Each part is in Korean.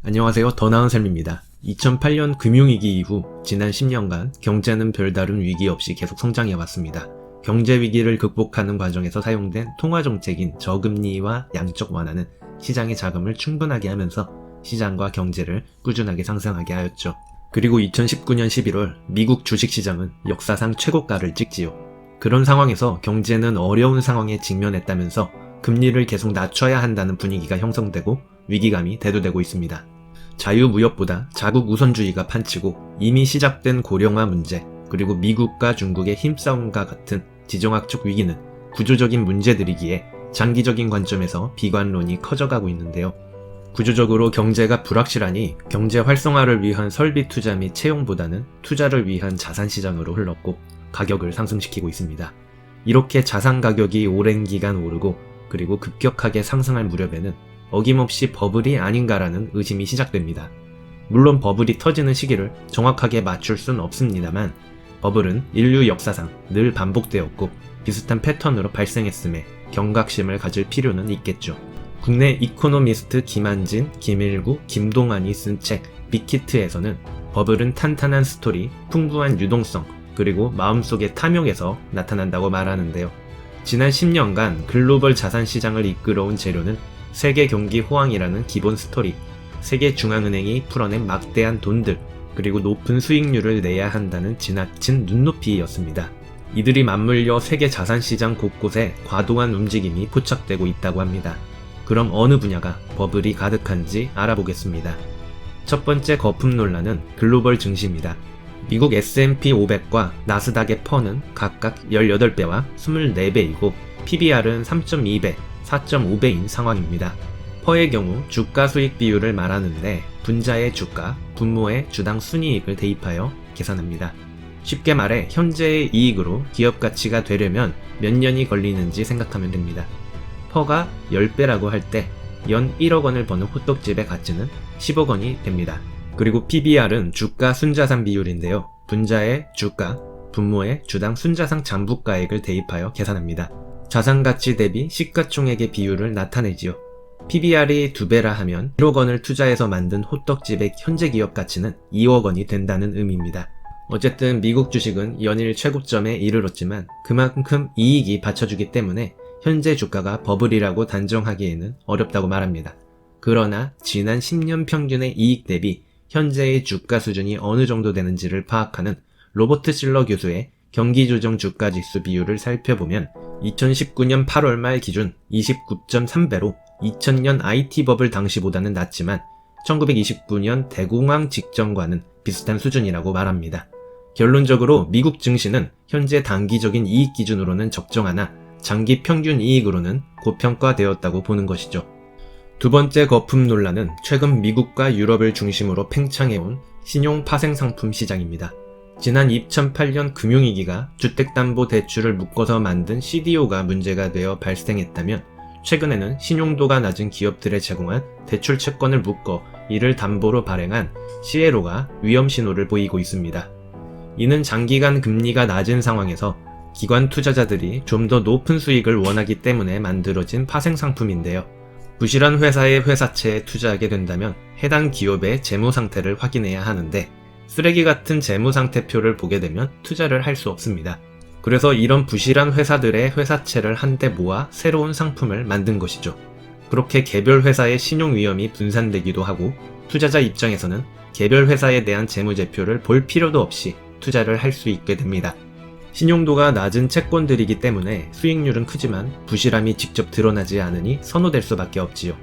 안녕하세요. 더 나은 삶입니다. 2008년 금융위기 이후 지난 10년간 경제는 별다른 위기 없이 계속 성장해왔습니다. 경제 위기를 극복하는 과정에서 사용된 통화정책인 저금리와 양적 완화는 시장의 자금을 충분하게 하면서 시장과 경제를 꾸준하게 상승하게 하였죠. 그리고 2019년 11월 미국 주식시장은 역사상 최고가를 찍지요. 그런 상황에서 경제는 어려운 상황에 직면했다면서 금리를 계속 낮춰야 한다는 분위기가 형성되고 위기감이 대두되고 있습니다. 자유무역보다 자국 우선주의가 판치고 이미 시작된 고령화 문제, 그리고 미국과 중국의 힘싸움과 같은 지정학적 위기는 구조적인 문제들이기에 장기적인 관점에서 비관론이 커져가고 있는데요. 구조적으로 경제가 불확실하니 경제 활성화를 위한 설비 투자 및 채용보다는 투자를 위한 자산 시장으로 흘렀고 가격을 상승시키고 있습니다. 이렇게 자산 가격이 오랜 기간 오르고 그리고 급격하게 상승할 무렵에는 어김없이 버블이 아닌가라는 의심이 시작됩니다. 물론 버블이 터지는 시기를 정확하게 맞출 순 없습니다만 버블은 인류 역사상 늘 반복되었고 비슷한 패턴으로 발생했음에 경각심을 가질 필요는 있겠죠. 국내 이코노미스트 김한진, 김일구, 김동환이 쓴 책 빅히트에서는 버블은 탄탄한 스토리, 풍부한 유동성, 그리고 마음속의 탐욕에서 나타난다고 말하는데요. 지난 10년간 글로벌 자산 시장을 이끌어온 재료는 세계 경기 호황이라는 기본 스토리, 세계 중앙은행이 풀어낸 막대한 돈들, 그리고 높은 수익률을 내야 한다는 지나친 눈높이였습니다. 이들이 맞물려 세계 자산시장 곳곳에 과도한 움직임이 포착되고 있다고 합니다. 그럼 어느 분야가 버블이 가득한지 알아보겠습니다. 첫 번째 거품 논란은 글로벌 증시입니다. 미국 S&P 500과 나스닥의 퍼는 각각 18배와 24배이고 PBR은 3.2배, 4.5배인 상황입니다. 퍼의 경우 주가 수익 비율을 말하는데 분자의 주가, 분모의 주당 순이익을 대입하여 계산합니다. 쉽게 말해 현재의 이익으로 기업 가치가 되려면 몇 년이 걸리는지 생각하면 됩니다. 퍼가 10배라고 할 때 연 1억 원을 버는 호떡집의 가치는 10억 원이 됩니다. 그리고 PBR은 주가 순자산 비율인데요. 분자의 주가, 분모의 주당 순자산 잠복가액을 대입하여 계산합니다. 자산가치 대비 시가총액의 비율을 나타내지요. PBR이 2배라 하면 1억 원을 투자해서 만든 호떡집의 현재 기업 가치는 2억 원이 된다는 의미입니다. 어쨌든 미국 주식은 연일 최고점에 이르렀지만 그만큼 이익이 받쳐주기 때문에 현재 주가가 버블이라고 단정하기에는 어렵다고 말합니다. 그러나 지난 10년 평균의 이익 대비 현재의 주가 수준이 어느 정도 되는지를 파악하는 로버트 실러 교수의 경기조정 주가지수 비율을 살펴보면 2019년 8월 말 기준 29.3배로 2000년 IT 버블 당시보다는 낮지만 1929년 대공황 직전과는 비슷한 수준이라고 말합니다. 결론적으로 미국 증시는 현재 단기적인 이익 기준으로는 적정하나 장기 평균 이익으로는 고평가되었다고 보는 것이죠. 두 번째 거품 논란은 최근 미국과 유럽을 중심으로 팽창해온 신용 파생상품 시장입니다. 지난 2008년 금융위기가 주택담보대출을 묶어서 만든 CDO가 문제가 되어 발생했다면 최근에는 신용도가 낮은 기업들에 제공한 대출 채권을 묶어 이를 담보로 발행한 CLO가 위험 신호를 보이고 있습니다. 이는 장기간 금리가 낮은 상황에서 기관 투자자들이 좀 더 높은 수익을 원하기 때문에 만들어진 파생상품인데요. 부실한 회사의 회사채에 투자하게 된다면 해당 기업의 재무 상태를 확인해야 하는데 쓰레기 같은 재무 상태표를 보게 되면 투자를 할 수 없습니다. 그래서 이런 부실한 회사들의 회사채를 한데 모아 새로운 상품을 만든 것이죠. 그렇게 개별 회사의 신용 위험이 분산되기도 하고 투자자 입장에서는 개별 회사에 대한 재무제표를 볼 필요도 없이 투자를 할 수 있게 됩니다. 신용도가 낮은 채권들이기 때문에 수익률은 크지만 부실함이 직접 드러나지 않으니 선호될 수밖에 없지요.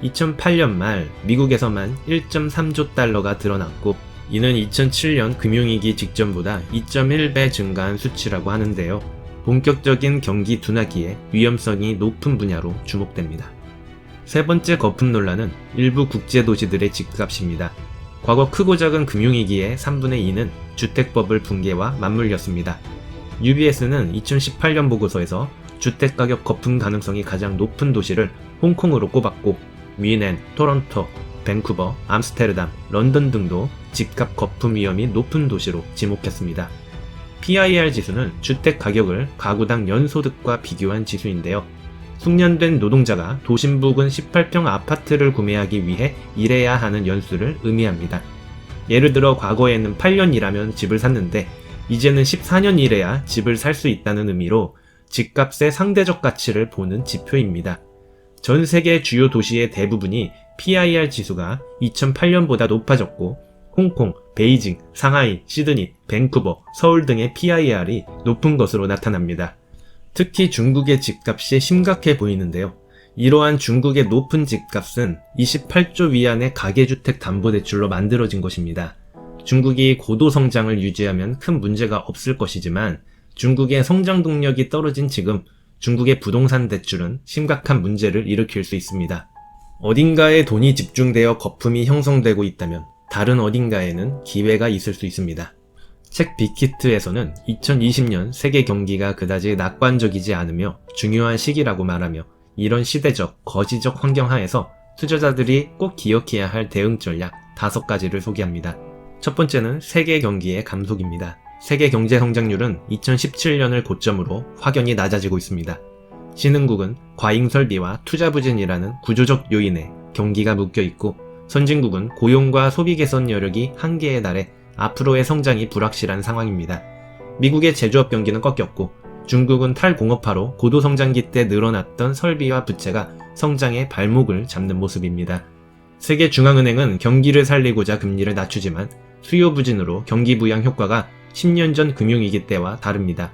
2008년 말 미국에서만 1.3조 달러가 드러났고 이는 2007년 금융위기 직전보다 2.1배 증가한 수치라고 하는데요. 본격적인 경기 둔화기에 위험성이 높은 분야로 주목됩니다. 세 번째 거품 논란은 일부 국제도시들의 집값입니다. 과거 크고 작은 금융위기의 3분의 2는 주택버블 붕괴와 맞물렸습니다. UBS는 2018년 보고서에서 주택가격 거품 가능성이 가장 높은 도시를 홍콩으로 꼽았고 뮌헨, 토론토, 밴쿠버, 암스테르담, 런던 등도 집값 거품 위험이 높은 도시로 지목했습니다. PIR 지수는 주택 가격을 가구당 연소득과 비교한 지수인데요. 숙련된 노동자가 도심 부근 18평 아파트를 구매하기 위해 일해야 하는 연수를 의미합니다. 예를 들어 과거에는 8년 일하면 집을 샀는데 이제는 14년 일해야 집을 살 수 있다는 의미로 집값의 상대적 가치를 보는 지표입니다. 전 세계 주요 도시의 대부분이 PIR 지수가 2008년보다 높아졌고 홍콩, 베이징, 상하이, 시드니, 밴쿠버, 서울 등의 PIR이 높은 것으로 나타납니다. 특히 중국의 집값이 심각해 보이는데요. 이러한 중국의 높은 집값은 28조 위안의 가계주택 담보대출로 만들어진 것입니다. 중국이 고도 성장을 유지하면 큰 문제가 없을 것이지만 중국의 성장 동력이 떨어진 지금 중국의 부동산 대출은 심각한 문제를 일으킬 수 있습니다. 어딘가에 돈이 집중되어 거품이 형성되고 있다면 다른 어딘가에는 기회가 있을 수 있습니다. 책 빅히트에서는 2020년 세계 경기가 그다지 낙관적이지 않으며 중요한 시기라고 말하며 이런 시대적, 거시적 환경 하에서 투자자들이 꼭 기억해야 할 대응 전략 5가지를 소개합니다. 첫 번째는 세계 경기의 감속입니다. 세계 경제 성장률은 2017년을 고점으로 확연히 낮아지고 있습니다. 신흥국은 과잉 설비와 투자 부진이라는 구조적 요인에 경기가 묶여 있고 선진국은 고용과 소비 개선 여력이 한계에 달해 앞으로의 성장이 불확실한 상황입니다. 미국의 제조업 경기는 꺾였고 중국은 탈공업화로 고도 성장기 때 늘어났던 설비와 부채가 성장의 발목을 잡는 모습입니다. 세계 중앙은행은 경기를 살리고자 금리를 낮추지만 수요 부진으로 경기 부양 효과가 10년 전 금융위기 때와 다릅니다.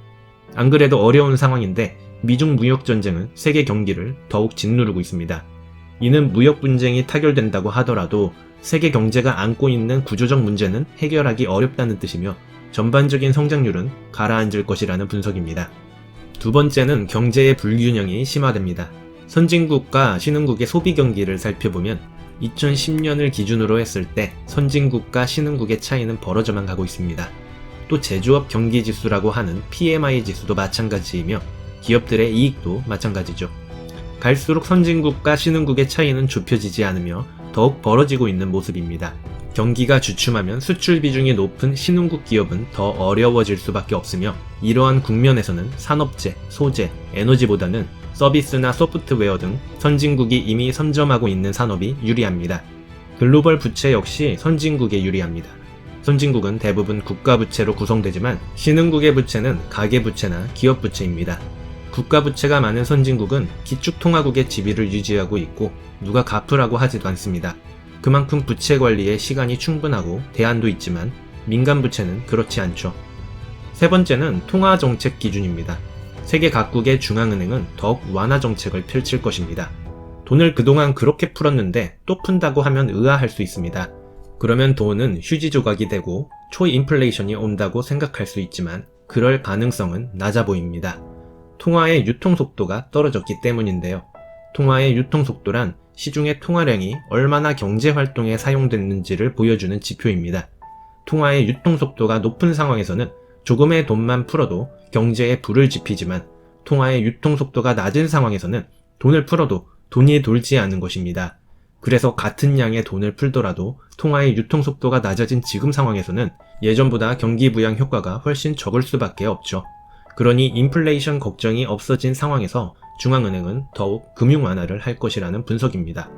안 그래도 어려운 상황인데 미중 무역 전쟁은 세계 경기를 더욱 짓누르고 있습니다. 이는 무역 분쟁이 타결된다고 하더라도 세계 경제가 안고 있는 구조적 문제는 해결하기 어렵다는 뜻이며 전반적인 성장률은 가라앉을 것이라는 분석입니다. 두 번째는 경제의 불균형이 심화됩니다. 선진국과 신흥국의 소비 경기를 살펴보면 2010년을 기준으로 했을 때 선진국과 신흥국의 차이는 벌어져만 가고 있습니다. 또 제조업 경기 지수라고 하는 PMI 지수도 마찬가지이며 기업들의 이익도 마찬가지죠. 갈수록 선진국과 신흥국의 차이는 좁혀지지 않으며 더욱 벌어지고 있는 모습입니다. 경기가 주춤하면 수출 비중이 높은 신흥국 기업은 더 어려워질 수밖에 없으며 이러한 국면에서는 산업재, 소재, 에너지보다는 서비스나 소프트웨어 등 선진국이 이미 선점하고 있는 산업이 유리합니다. 글로벌 부채 역시 선진국에 유리합니다. 선진국은 대부분 국가부채로 구성되지만 신흥국의 부채는 가계부채나 기업부채입니다. 국가부채가 많은 선진국은 기축통화국의 지위를 유지하고 있고 누가 갚으라고 하지도 않습니다. 그만큼 부채 관리에 시간이 충분하고 대안도 있지만 민간 부채는 그렇지 않죠. 세 번째는 통화정책 기준입니다. 세계 각국의 중앙은행은 더욱 완화 정책을 펼칠 것입니다. 돈을 그동안 그렇게 풀었는데 또 푼다고 하면 의아할 수 있습니다. 그러면 돈은 휴지 조각이 되고 초인플레이션이 온다고 생각할 수 있지만 그럴 가능성은 낮아 보입니다. 통화의 유통속도가 떨어졌기 때문인데요. 통화의 유통속도란 시중의 통화량이 얼마나 경제활동에 사용됐는지를 보여주는 지표입니다. 통화의 유통속도가 높은 상황에서는 조금의 돈만 풀어도 경제에 불을 지피지만 통화의 유통속도가 낮은 상황에서는 돈을 풀어도 돈이 돌지 않은 것입니다. 그래서 같은 양의 돈을 풀더라도 통화의 유통속도가 낮아진 지금 상황에서는 예전보다 경기 부양 효과가 훨씬 적을 수밖에 없죠. 그러니 인플레이션 걱정이 없어진 상황에서 중앙은행은 더욱 금융 완화를 할 것이라는 분석입니다.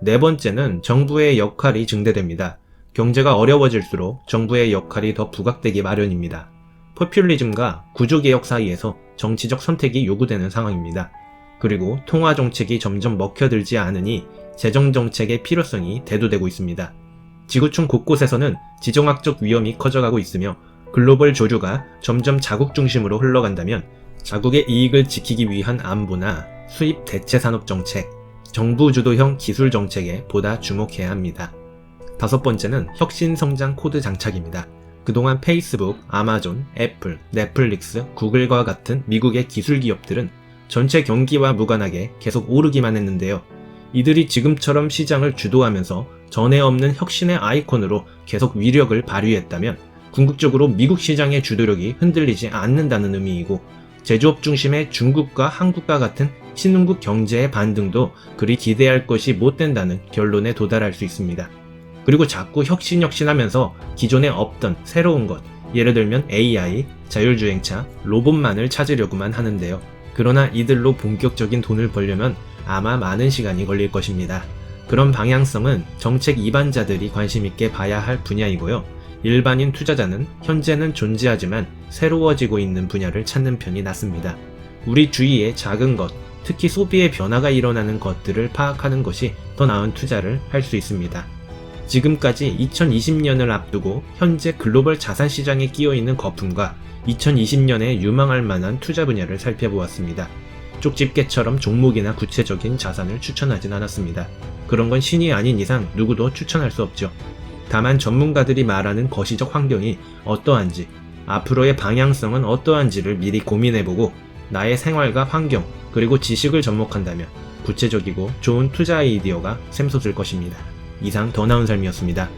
네 번째는 정부의 역할이 증대됩니다. 경제가 어려워질수록 정부의 역할이 더 부각되기 마련입니다. 포퓰리즘과 구조개혁 사이에서 정치적 선택이 요구되는 상황입니다. 그리고 통화정책이 점점 먹혀들지 않으니 재정정책의 필요성이 대두되고 있습니다. 지구촌 곳곳에서는 지정학적 위험이 커져가고 있으며 글로벌 조류가 점점 자국 중심으로 흘러간다면 자국의 이익을 지키기 위한 안보나 수입 대체 산업 정책, 정부 주도형 기술 정책에 보다 주목해야 합니다. 다섯 번째는 혁신 성장 코드 장착입니다. 그동안 페이스북, 아마존, 애플, 넷플릭스, 구글과 같은 미국의 기술 기업들은 전체 경기와 무관하게 계속 오르기만 했는데요. 이들이 지금처럼 시장을 주도하면서 전에 없는 혁신의 아이콘으로 계속 위력을 발휘했다면 궁극적으로 미국 시장의 주도력이 흔들리지 않는다는 의미이고 제조업 중심의 중국과 한국과 같은 신흥국 경제의 반등도 그리 기대할 것이 못 된다는 결론에 도달할 수 있습니다. 그리고 자꾸 혁신하면서 기존에 없던 새로운 것, 예를 들면 AI, 자율주행차, 로봇만을 찾으려고만 하는데요. 그러나 이들로 본격적인 돈을 벌려면 아마 많은 시간이 걸릴 것입니다. 그런 방향성은 정책 이반자들이 관심있게 봐야 할 분야이고요. 일반인 투자자는 현재는 존재하지만 새로워지고 있는 분야를 찾는 편이 낫습니다. 우리 주위의 작은 것, 특히 소비의 변화가 일어나는 것들을 파악하는 것이 더 나은 투자를 할 수 있습니다. 지금까지 2020년을 앞두고 현재 글로벌 자산 시장에 끼어있는 거품과 2020년에 유망할 만한 투자 분야를 살펴보았습니다. 쪽집게처럼 종목이나 구체적인 자산을 추천하진 않았습니다. 그런 건 신이 아닌 이상 누구도 추천할 수 없죠. 다만 전문가들이 말하는 거시적 환경이 어떠한지, 앞으로의 방향성은 어떠한지를 미리 고민해보고 나의 생활과 환경, 그리고 지식을 접목한다면 구체적이고 좋은 투자 아이디어가 샘솟을 것입니다. 이상 더 나은 삶이었습니다.